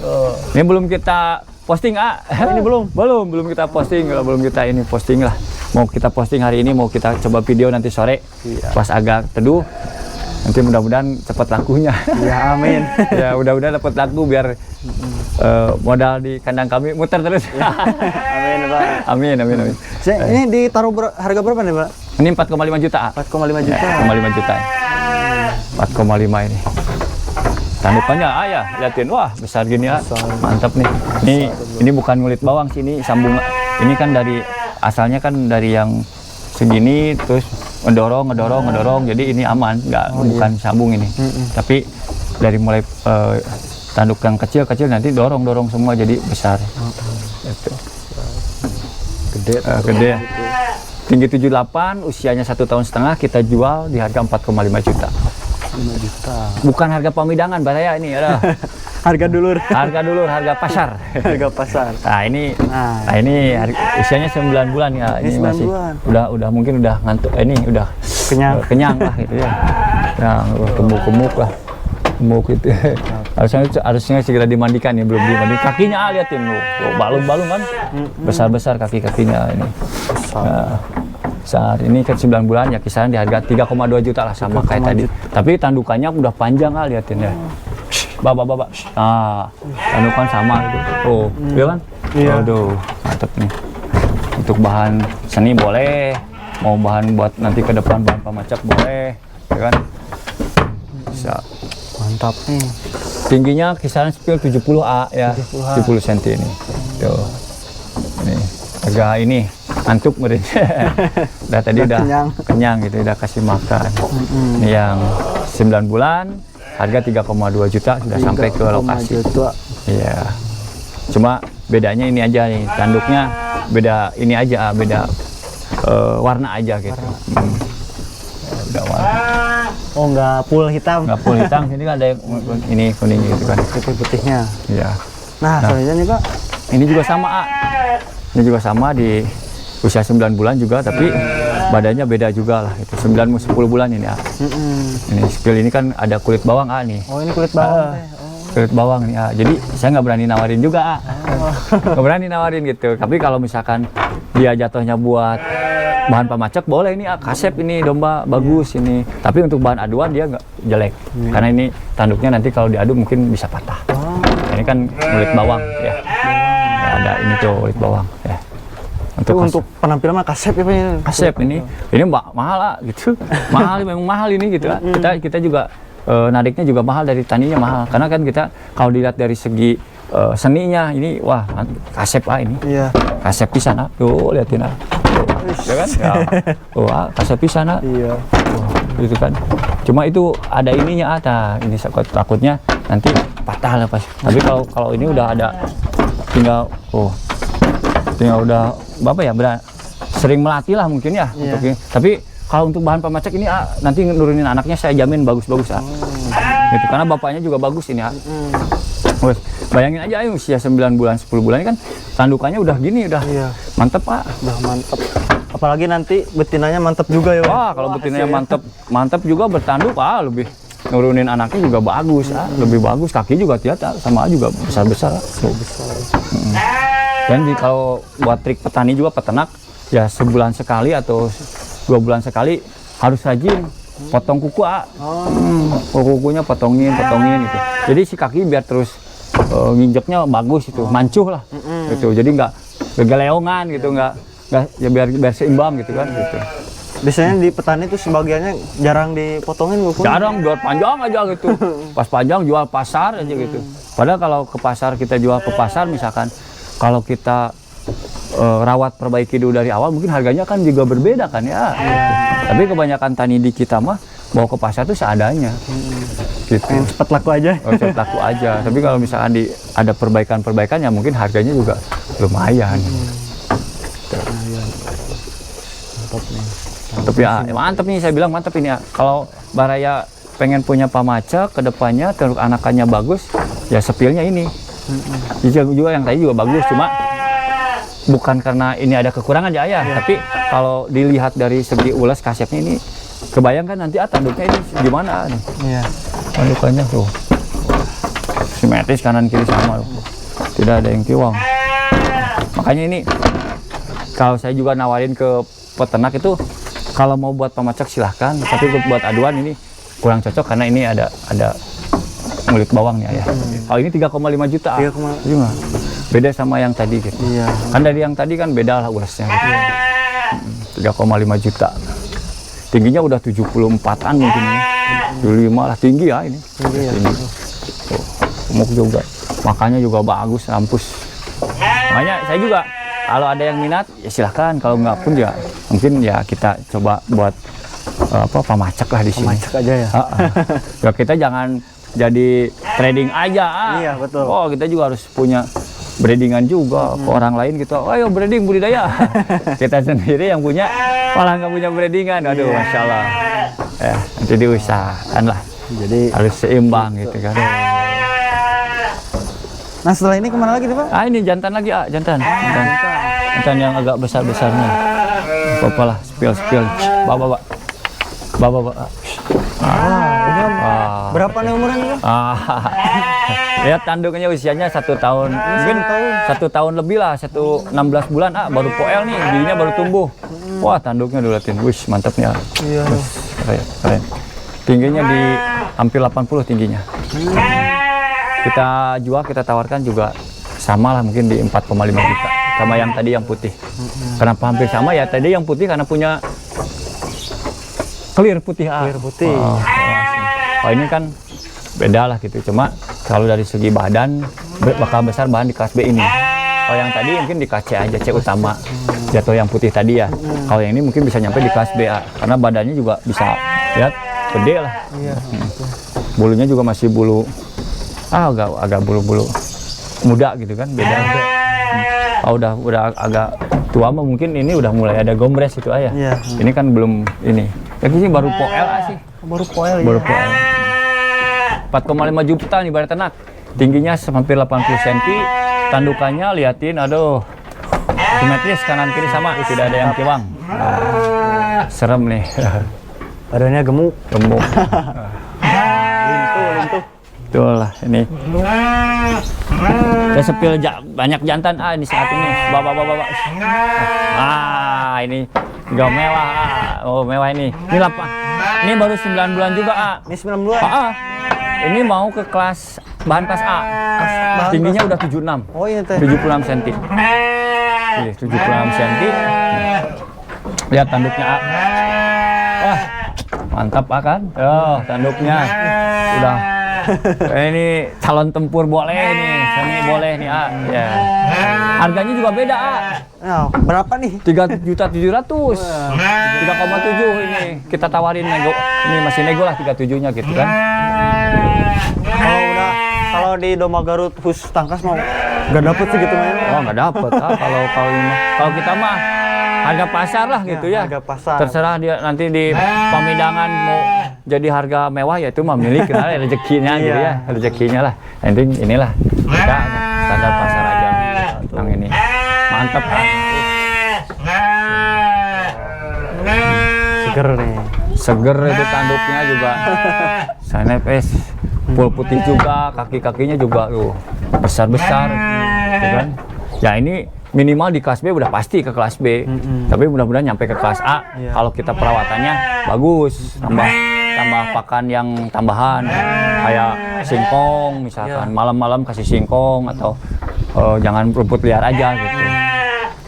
Ini belum kita posting ini belum kita posting, belum kita ini posting lah. Mau kita posting hari ini, mau kita coba video nanti sore. Pas agak teduh. Nanti mudah-mudahan cepat lakunya. Ya amin. Ya mudah-mudahan dapat laku biar modal di kandang kami muter terus. Amin Pak. Amin. Ini ditaruh harga berapa nih Pak? Ini 4,5 juta. 4,5 juta. 4,5 juta. 4,5 ini. tandukannya ya liatin, wah besar gini ya, mantap nih. Ini bukan ngulit bawang sih, ini sambung. Ini kan dari asalnya kan dari yang segini terus ngedorong, jadi ini aman, bukan sambung ini. Tapi dari mulai tanduk yang kecil nanti dorong semua jadi besar. Itu. Gede. Tinggi 78, usianya 1,5 tahun, kita jual di harga 4,5 juta. 5 juta. Bukan harga pemidangan, Baraya ini ada. Harga dulur, harga pasar. Harga pasar. Nah ini usianya 9 bulan ya. Ini 9 masih bulan. udah mungkin udah ngantuk. Ini udah kenyang lah gitu ya. Yang gemuk lah. Gemuk gitu. Harusnya segera dimandikan ya, belum dimandi. Kakinya liatin lu. Balung-balung kan. Besar-besar kaki-kakinya ini. Saat ini kan 9 bulan ya, kisaran di harga 3,2 juta lah, sama kayak tadi. Tapi tandukannya udah panjang liatin ya. Bapak. Nah, tandukan sama gitu. Oh, iya kan? Iya. Aduh, mantep nih. Untuk bahan seni boleh, mau bahan buat nanti ke depan bahan pemacak boleh, ya kan? Bisa. Mantap nih. Tingginya kisaran spill 70A ya, 70 cm ini. Tuh. Ini agak ini ngantuk meren. Udah tadi udah kenyang gitu, udah kasih makan. Ini yang 9 bulan, harga 3,2 juta sudah sampai ke lokasi. Iya. Cuma bedanya ini aja nih, tanduknya beda ini aja, beda warna aja gitu. Beda warna. Oh, nggak full hitam. Nggak full hitam, ini kan ada yang ini kuning gitu kan. Putih-putihnya. Iya. Nah, selanjutnya Pak. Ini juga sama, Ini juga sama di usia 9 bulan juga, tapi badannya beda juga lah. Itu 9-10 bulan ini, Ini skill ini kan ada kulit bawang, nih. Oh, ini kulit bawang. Kulit bawang nih, Jadi saya nggak berani nawarin juga, Nggak berani nawarin gitu. Tapi kalau misalkan dia jatuhnya buat bahan pemacak boleh ini, kasep ini domba bagus ini. Tapi untuk bahan aduan dia nggak jelek, karena ini tanduknya nanti kalau diadu mungkin bisa patah. Ini kan kulit bawang ya. Ada ini tuh kulit bawang ya. Untuk penampilan mah kasep ya Pak. Kasep ini mahal lah gitu. Memang mahal ini gitu. Kita juga nariknya juga mahal, dari taninya mahal. Karena kan kita kalau dilihat dari segi seninya ini, wah kasep ini. Iya. Kasep pisan tuh, liatin ya kan? Ya. Wah, kasep pisan Iya. Gitu kan. Cuma itu ada ininya ini takutnya nanti patah lah pas. Tapi kalau ini udah ada, tinggal udah sering melatih lah mungkin ya. Untuk ini. Tapi kalau untuk bahan pemacak ini nanti nurunin anaknya saya jamin bagus-bagus gitu, karena bapaknya juga bagus ini bayangin aja usia 9 bulan 10 bulan ini kan tandukannya udah gini, udah mantep udah mantep. Apalagi nanti betinanya mantep juga ya. Wah, kalau betinanya mantep juga bertanduk lebih nurunin anaknya juga bagus, lebih bagus. Kaki juga sama juga besar-besar. Dan kalau buat trik petani juga, peternak ya, sebulan sekali atau 2 bulan sekali harus rajin potong kuku. Kukunya potongin gitu. Jadi si kaki biar terus nginjeknya bagus itu, mancuh lah gitu. Jadi nggak gegeleongan gitu, nggak ya biar seimbang gitu kan gitu. Biasanya di petani itu sebagiannya jarang dipotongin kuku. Jarang, jual panjang aja gitu. Pas panjang jual pasar aja gitu. Padahal kalau ke pasar, kita jual ke pasar misalkan, kalau kita rawat perbaiki dulu dari awal, mungkin harganya kan juga berbeda kan ya. Tapi kebanyakan tani di kita mah bawa ke pasar tuh seadanya. Gitu. Cepat laku aja. Cepat laku aja. Tapi kalau misalkan ada perbaikan ya mungkin harganya juga lumayan. Mantap nih, saya bilang mantap ini ya. Kalau Baraya pengen punya pemacak ke depannya, terus anakannya bagus, ya sepilnya ini. Juga yang tadi juga bagus, cuma bukan karena ini ada kekurangan ya. Tapi kalau dilihat dari segi ulas kasepnya ini, kebayangkan nanti tanduknya ini gimana nih. Iya. Tandukannya tuh simetris, kanan kiri sama, tidak ada yang kiwang. Makanya ini kalau saya juga nawarin ke peternak itu, kalau mau buat pemacak silahkan, tapi buat aduan ini kurang cocok karena ini ada ngulit bawangnya ya. Kalau ini 3,5 juta. 3,5. Beda sama yang tadi gitu. Iya. Kan dari yang tadi kan beda lah ulasnya. Gitu. 3,5 juta. Tingginya udah 74-an mungkin ini. 75 lah tinggi ya ini. Tinggi. Gemuk juga, makannya juga bagus, rampus. Makanya saya juga kalau ada yang minat ya silahkan, kalau nggak pun ya mungkin ya kita coba buat pamacak lah di sini. Pamacak aja ya. Ya kita jangan jadi trading aja. Iya betul. Oh kita juga harus punya breedingan juga ke orang lain gitu. Ayo breeding budidaya. Kita sendiri yang punya malah nggak punya breedingan. Aduh, masya Allah. Ya, nanti diusahakan lah. Jadi Harus seimbang gitu kan. nah setelah ini kemana lagi nih Pak? Ah ini jantan lagi jantan yang agak besar besarnya. Apa lah spill. Bawa. Berapa nih umurnya Pak? Lihat tanduknya usianya 1 tahun, mungkin 1 tahun lebih lah, 16 bulan baru poel nih, giginya baru tumbuh. Wah tanduknya udah liatin, wish mantap nih. Iya. Keren. Tingginya di hampir 80 tingginya. Kita jual, kita tawarkan juga sama lah, mungkin di 4,5 juta sama yang tadi yang putih. Kenapa hampir sama ya? Tadi yang putih karena punya clear putih. Clear putih. Oh ini kan beda lah gitu. Cuma kalau dari segi badan bakal besar bahan di kelas B ini. Kalau yang tadi mungkin di kelas C aja, C utama. Jatuh yang putih tadi ya. Kalau yang ini mungkin bisa nyampe di kelas B karena badannya juga bisa lihat gede lah. Iya. Bulunya juga masih bulu agak bulu-bulu muda gitu kan, beda. Udah agak tua mah mungkin ini udah mulai ada gombres itu ya. Iya. Ini kan belum ini. Ini baru poel sih. Baru poel ya. Baru poel. 4,5 juta nih baru ternak. Tingginya hampir 80 cm. Tandukannya liatin, aduh. Simetris kanan kiri sama, tidak ada yang kiwang. Serem nih. Badannya gemuk. Lintuh. Betul lah ini. Saya sepil banyak jantan ini saat ini. Bawa. Ini juga mewah. Oh mewah ini. Ini baru 9 bulan juga Ini 9 bulan. Ini mau ke kelas bahan kelas A. Tingginya udah 76. Oh iya teh. 76 cm. 76 cm. Lihat tanduknya Wah, mantap kan? Oh, tanduknya udah. Ini calon tempur boleh nih, seni boleh nih ya. Harganya juga beda Nah, berapa nih? 3.700.000. 3,7 ini kita tawarin nego. Ini masih nego lah 37-nya gitu kan. Kalau di domba Garut khusus tangkas mau nggak dapet sih gitu mainnya. Oh nggak dapet kalau kita mah harga pasar lah gitu ya. Harga pasar. Terserah dia nanti di pemidangan mau jadi harga mewah ya itu mah milik rezekinya gitu ya, rezekinya lah. Nanti inilah kita standar pasar aja yang ini. Mantap kan. Seger nih. Seger itu tanduknya juga. Sanepes full putih juga, kaki-kakinya juga besar-besar gitu kan. Ya ini minimal di kelas B udah pasti ke kelas B. Tapi mudah-mudahan nyampe ke kelas A. Kalau kita perawatannya bagus, tambah pakan yang tambahan kayak singkong misalkan, malam-malam kasih singkong atau jangan rumput liar aja gitu.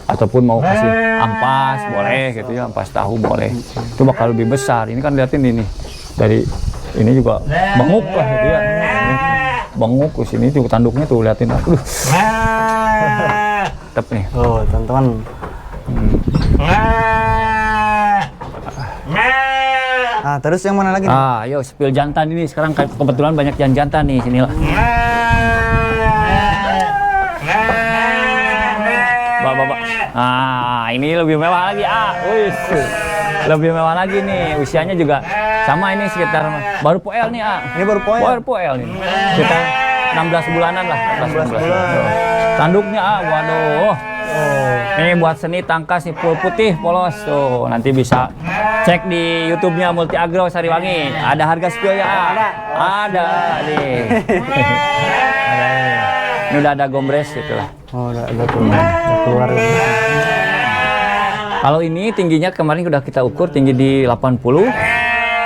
Ataupun mau kasih ampas boleh gitu ya, ampas tahu boleh. Itu bakal lebih besar. Ini kan liatin ini dari ini juga benguk lah gitu ya. Benguk ke sini juga tanduknya tuh liatin. Tetep nih. Oh, teman-teman. Nah, terus yang mana lagi nih? Ayo spill jantan ini. Sekarang kebetulan banyak jantan nih sinilah. Bapak. Ini lebih mewah lagi. Lebih mewah lagi nih. Usianya juga sama ini sekitar baru poel nih. Ini baru poel. Baru poel nih. Sekitar 16 bulanan lah. 16 bulan. Tanduknya waduh. Ini buat seni tangkas nih full putih polos tuh. Nanti bisa cek di YouTube-nya Multi Agro Sariwangi. Ada harga spillnya. Ada nih. Ini udah ada gombres gitu lah. Oh, udah keluar. Kalau ini tingginya kemarin udah kita ukur tinggi di 80.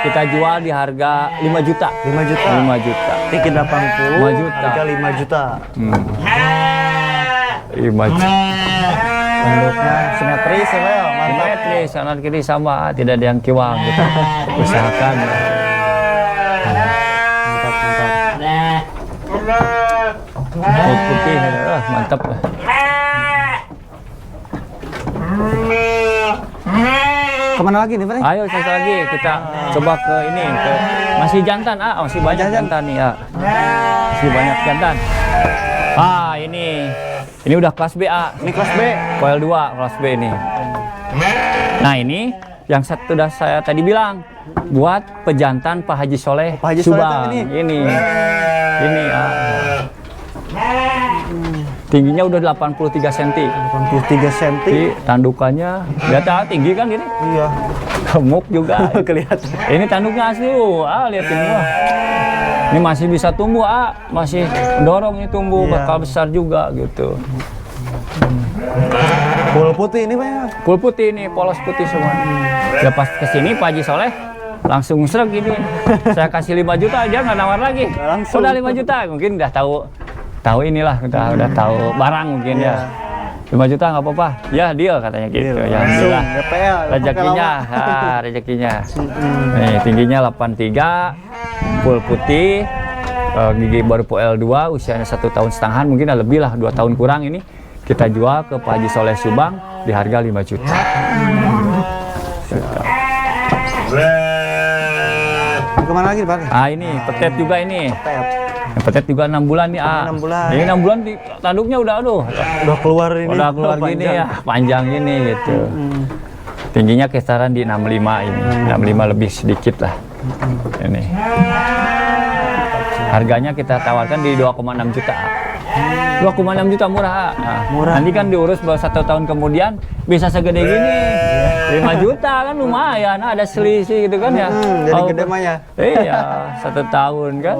Kita jual di harga 5 juta. 5 juta. 5 juta. Tinggi 80. 5 juta. Harga 5 juta. 5 juta. Tanduknya simetris ya, Pak. Mantap. Simetris, kanan kiri sama, tidak ada yang kiwang gitu. Usahakan. Mantap. putih, mantap. Kemana lagi nih Pak? Ayo satu lagi kita coba ke ini, ke masih jantan, masih banyak jantan nih ya. Masih banyak jantan. Ini udah kelas B. Ini kelas B. Koel 2 kelas B ini. Nah ini yang sudah saya tadi bilang buat pejantan Pak Haji Soleh Pak Haji Subang. Soleh Ini tingginya udah 83 cm. 83 cm. Tandukannya lihat tinggi kan ini? Iya. Gemuk juga. Kelihatan. Ini tanduknya asli liatin gua. Ini masih bisa tumbuh, masih dorong ini tumbuh, bakal besar juga gitu. Pul putih ini Pak. Pul putih ini, polos putih semua. Ya pas kesini Pak Haji Soleh langsung sreg gini. Saya kasih 5 juta aja nggak nawar lagi. Langsung. Udah 5 juta, mungkin udah tahu inilah, udah tahu barang mungkin ya. 5 juta nggak apa-apa. Ya deal katanya gitu. Ya alhamdulillah. Rezekinya. Nih tingginya 83, full putih, gigi baru PL 2, usianya 1,5 tahun, mungkin lebih lah, 2 tahun kurang ini. Kita jual ke Pak Haji Soleh Subang di harga 5 juta. Kemana lagi Pak? Ini petet juga ini. Petet juga 6 bulan nih. 6 bulan. Ini 6 bulan tanduknya udah udah keluar ini. Udah keluar gini ya, panjang gini gitu. Tingginya kisaran di 65 ini. 65 lebih sedikit lah. Ini. Harganya kita tawarkan di 2,6 juta. 2,6 juta murah. Murah. Nanti kan diurus baru 1 tahun kemudian bisa segede gini. 5 juta kan lumayan, ada selisih gitu kan ya. Jadi gede mah ya. Iya, 1 tahun kan.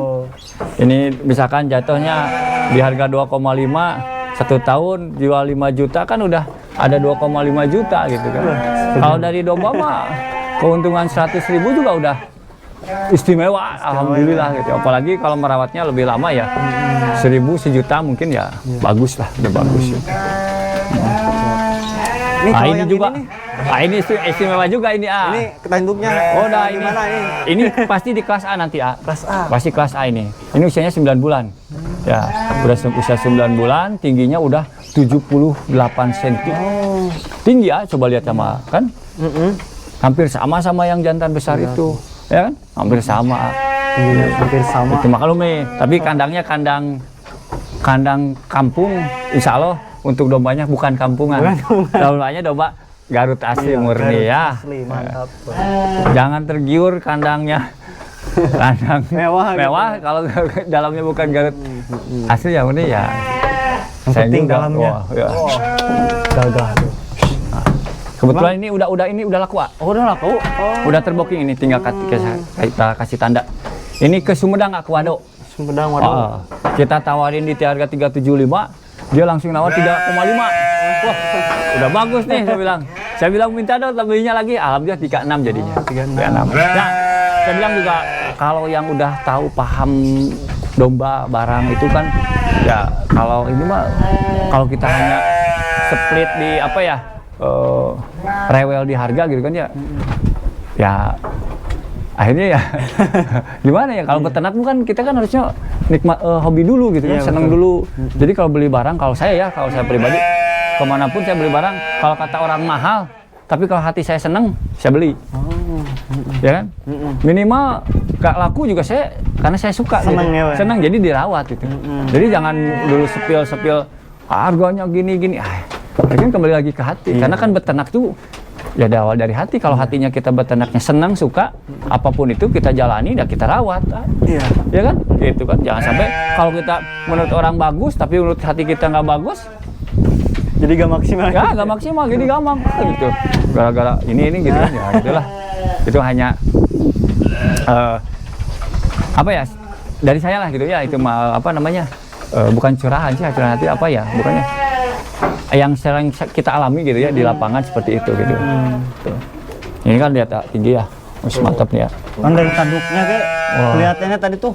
Ini misalkan jatuhnya di harga 2,5, 1 tahun jual 5 juta kan udah ada 2,5 juta gitu kan. Kalau dari domba mah keuntungan 100.000 juga udah istimewa, alhamdulillah gitu. Apalagi kalau merawatnya lebih lama ya, 1.000, 1 juta mungkin ya bagus lah, udah bagus. Ini juga, ini istimewa juga ini. Ini tanduknya. Ini pasti di kelas A nanti Kelas A. Pasti kelas A ini. Ini usianya 9 bulan. Ya, udah usia 9 bulan, tingginya udah 78 cm. Tinggi coba lihat sama kan? Hampir sama yang jantan besar itu. Ya kan? Hampir sama. Hampir sama. Itu maklum tapi kandangnya kandang kampung, insya Allah untuk dombanya bukan kampungan. Dombanya domba Garut asli murni ya. Asli, mantap. Jangan tergiur kandangnya. Kandang mewah kalau dalamnya bukan Garut asli ya murni ya. Yang penting dalamnya. Gagah. Kebetulan ini udah laku. Udah laku. Udah terbooking ini, tinggal kita kasih tanda. Ini ke Sumedang Aquado. Sumedang waduh. Kita tawarin di harga 375, dia langsung nawar 3,5. Wah, udah bagus nih saya bilang minta dong lebihnya lagi. Alhamdulillah 36 jadinya. 36. Nah, saya bilang juga kalau yang udah tahu paham domba barang itu kan ya, kalau ini mah kalau kita hanya split di rewel di harga gitu kan ya. Ya akhirnya ya gimana ya, kalau beternak kan kita kan harusnya nikmat hobi dulu gitu kan, seneng dulu. Jadi kalau beli barang, kalau saya pribadi kemanapun saya beli barang, kalau kata orang mahal, tapi kalau hati saya seneng, saya beli. Ya kan? Minimal gak laku juga karena saya suka seneng, gitu. Seneng, jadi dirawat gitu. Jadi jangan dulu sepil harganya gini. Kan kembali lagi ke hati, karena kan beternak tuh ya awal dari hati. Kalau hatinya kita beternaknya senang, suka, apapun itu kita jalani dan kita rawat. Ya kan? Gitu kan. Jangan sampai kalau kita menurut orang bagus tapi menurut hati kita nggak bagus, jadi gak maksimal. Ya nggak maksimal, jadi gampang gitu. Gara-gara ini gitu kan ya gitulah. Itu hanya dari saya lah gitu ya. Itu bukan curahan sih, curahan hati bukannya yang sering kita alami gitu ya di lapangan seperti itu gitu. Ini kan lihat tinggi ya, mantap nih ya. Kan dari tanduknya kelihatannya tadi tuh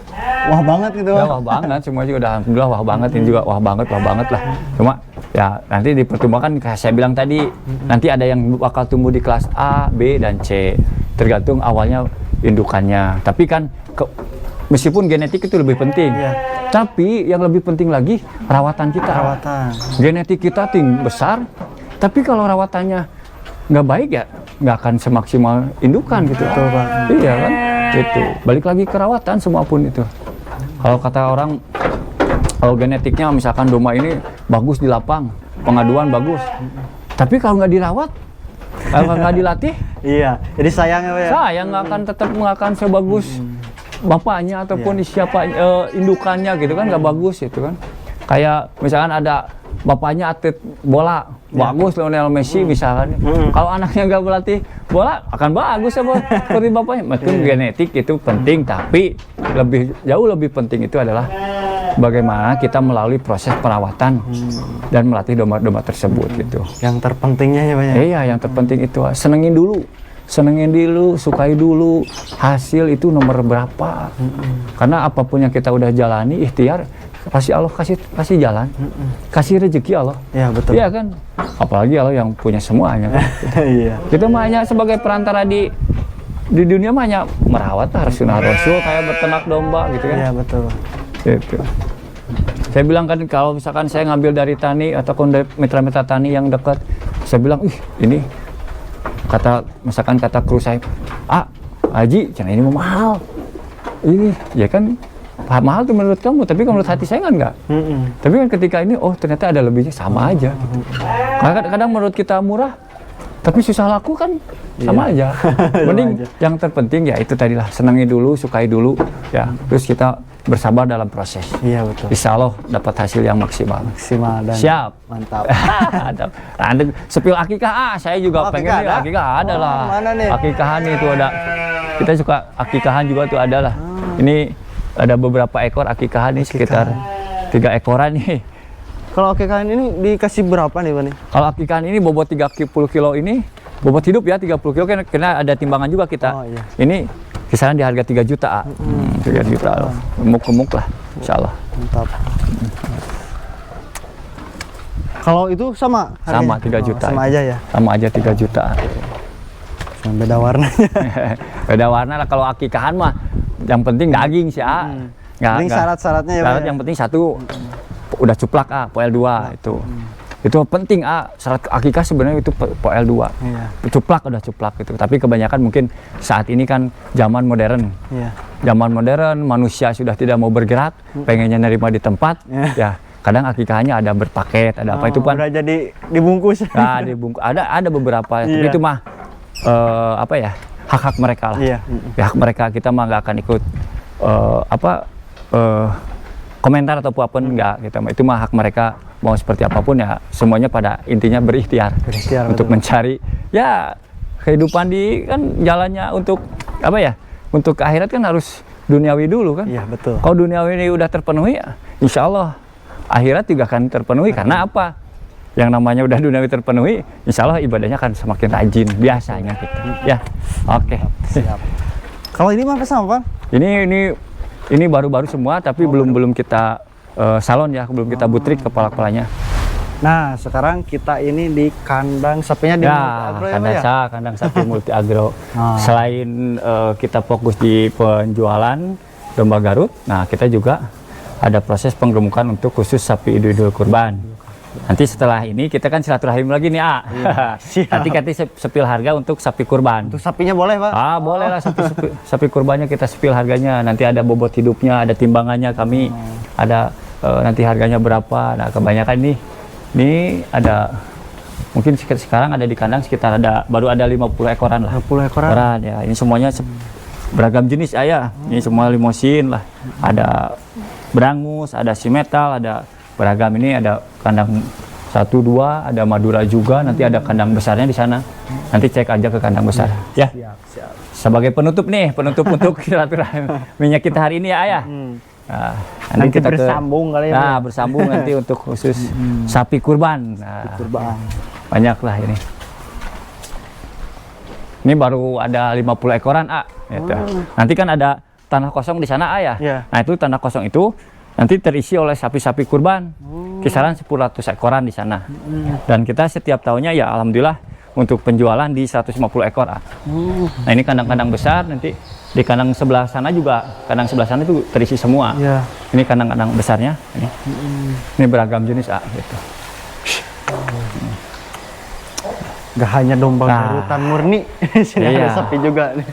wah banget gitu. Ya, wah banget, semua juga udah alhamdulillah wah banget, ini juga wah banget lah. Cuma ya nanti dipertimbangkan kayak saya bilang tadi, nanti ada yang bakal tumbuh di kelas A, B dan C, tergantung awalnya indukannya. Tapi kan meskipun genetik itu lebih penting. Tapi yang lebih penting lagi rawatan kita. Perawatan. Genetik kita besar, tapi kalau rawatannya nggak baik ya nggak akan semaksimal indukan gitu. Betul, Pak. Iya kan? Itu balik lagi ke rawatan semua pun itu. Kalau kata orang, kalau genetiknya misalkan domba ini bagus di lapang, pengaduan bagus. Tapi kalau nggak dirawat, kalau nggak dilatih, Iya, jadi sayang ya, Pak ya. saya nggak akan sebagus bapaknya ataupun siapa indukannya gitu kan, nggak bagus itu kan. Kayak misalkan ada bapaknya atlet bola bagus, Lionel Messi misalkan. Kalau anaknya nggak berlatih bola akan bagus ya seperti bapaknya. Betul, genetik itu penting, tapi jauh lebih penting itu adalah bagaimana kita melalui proses perawatan dan melatih domba-domba tersebut gitu. Yang terpentingnya ya, Pak ya. Iya, yang terpenting itu senengin dulu, sukai dulu. Hasil itu nomor berapa? Karena apapun yang kita udah jalani, ikhtiar pasti Allah kasih jalan, kasih rezeki Allah. Iya, betul. Iya kan? Apalagi Allah yang punya semuanya. Kan? Iya. Kita mah hanya sebagai perantara di dunia mah hanya merawat harus sunnah Rasul kayak beternak domba gitu kan. Iya, betul. Gitu. Saya bilang kan kalau misalkan saya ngambil dari tani ataupun dari mitra-mitra tani yang dekat, saya bilang, ini misalkan kata kru saya, Haji, jangan ini mahal. Ini ya kan mahal tuh menurut kamu, tapi menurut hati saya kan enggak. Tapi kan ketika ini, ternyata ada lebihnya, sama aja. Kadang menurut kita murah, tapi susah laku kan sama aja. Mending yang terpenting ya itu tadilah, senangi dulu, sukai dulu, ya. Terus kita bersabar dalam proses. Iya, betul. Insya Allah dapat hasil yang maksimal. Maksimal dan siap. Mantap. Ada sepil akikah, saya juga pengen nih akikah ada lah. Mana nih? Akikahan itu ada. Kita suka akikahan juga tuh ada lah. Ini ada beberapa ekor akikahan nih, sekitar 3 ekoran nih. Kalau akikahan ini dikasih berapa nih, Pak nih? Kalau akikahan ini bobot 30 kilo ini, bobot hidup ya 30 kilo kan, karena ada timbangan juga kita. Oh, iya. Ini kisaran di harga 3 juta. 3 juta loh. Gemuk-gemuk lah, insya Allah. Mantap. Kalau itu sama harganya? Sama 3 juta. Sama aja ya? Sama aja 3 juta. Cuma beda warnanya. Beda warna lah. Kalau akikahan mah yang penting daging sih, Penting syarat-syaratnya ya, Pak. Syarat yang penting satu udah cuplak poel 2 itu. Itu penting syarat akikah sebenarnya itu poel 2. Iya. Cuplak udah cuplak gitu. Tapi kebanyakan mungkin saat ini kan zaman modern. Iya. Zaman modern, manusia sudah tidak mau bergerak, pengennya nerima di tempat. Ya, kadang akikahnya ada berpaket, ada apa itu kan. Udah jadi dibungkus. Nah, dibungkus. Ada beberapa, tapi itu mah hak-hak mereka lah. Iya. Ya, hak mereka, kita mah nggak akan ikut komentar atau apapun enggak gitu. Itu mah hak mereka, mau seperti apapun ya, semuanya pada intinya berikhtiar untuk mencari ya kehidupan di kan jalannya untuk untuk akhirat kan harus duniawi dulu kan. Iya, betul. Kalau duniawi ini udah terpenuhi ya, insya Allah akhirat juga akan terpenuhi. Karena apa? Yang namanya udah duniawi terpenuhi, insya Allah ibadahnya akan semakin rajin biasanya gitu. Ya, oke. Siap. Kalau ini mah sama, Pak? Ini baru-baru semua, tapi belum kita salon ya, belum kita butrik kepala-kepalanya. Nah, sekarang kita ini di kandang sapinya di Multi Agro ya, Pak ya? Kandang sapi Multi Agro. Selain kita fokus di penjualan domba Garut, nah kita juga ada proses penggemukan untuk khusus sapi idul kurban. Nanti setelah ini kita kan silaturahim lagi nih, Nanti sepil harga untuk sapi kurban. Untuk sapinya boleh, Pak? Boleh lah, sapi kurbannya kita sepil harganya. Nanti ada bobot hidupnya, ada timbangannya kami, ada nanti harganya berapa. Nah, kebanyakan ini ada mungkin sekarang ada di kandang sekitar baru ada 50 ekoran lah. 50 ekoran ya. Ini semuanya beragam jenis ayah. Ini semua limosin lah. Ada berangus, ada simetal, ada beragam. Ini ada kandang 1, 2, ada Madura juga, nanti ada kandang besarnya di sana. Nanti cek aja ke kandang besar. Ya. Siap. Sebagai penutup untuk silaturahmi minyak kita hari ini ya, Ayah. Nah, nanti kita bersambung kali ya. Nah, bersambung nanti untuk khusus sapi kurban. Nah, kurban. Banyak lah ini. Ini baru ada 50 ekoran, gitu. Nanti kan ada tanah kosong di sana, Ayah. Yeah. Nah, itu tanah kosong itu nanti terisi oleh sapi-sapi kurban, kisaran 100 ekoran di sana. Dan kita setiap tahunnya ya alhamdulillah untuk penjualan di 150 ekor. Nah, ini kandang-kandang besar, nanti di kandang sebelah sana juga, kandang sebelah sana itu terisi semua. Ini kandang-kandang besarnya. Ini beragam jenis gitu. Gak hanya domba garutan murni, sini Iya. ada sapi juga nih.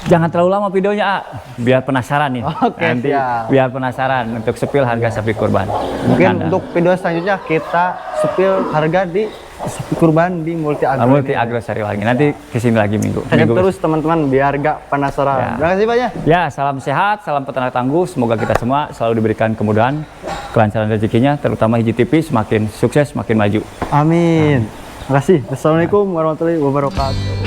Jangan terlalu lama videonya, biar penasaran nih. Oke, Nanti siap. biar penasaran untuk sepil harga sapi kurban. Mungkin untuk video selanjutnya kita sepil harga di sapi kurban di Multi Agro. Multi Agro Sariwangi. Nanti kesini lagi minggu. Cek terus teman-teman biar gak penasaran. Ya. Terima kasih banyak. Ya, salam sehat, salam peternak tangguh. Semoga kita semua selalu diberikan kemudahan, kelancaran rezekinya, terutama Hiji TV semakin sukses, semakin maju. Amin. Terima kasih. Assalamualaikum warahmatullahi wabarakatuh.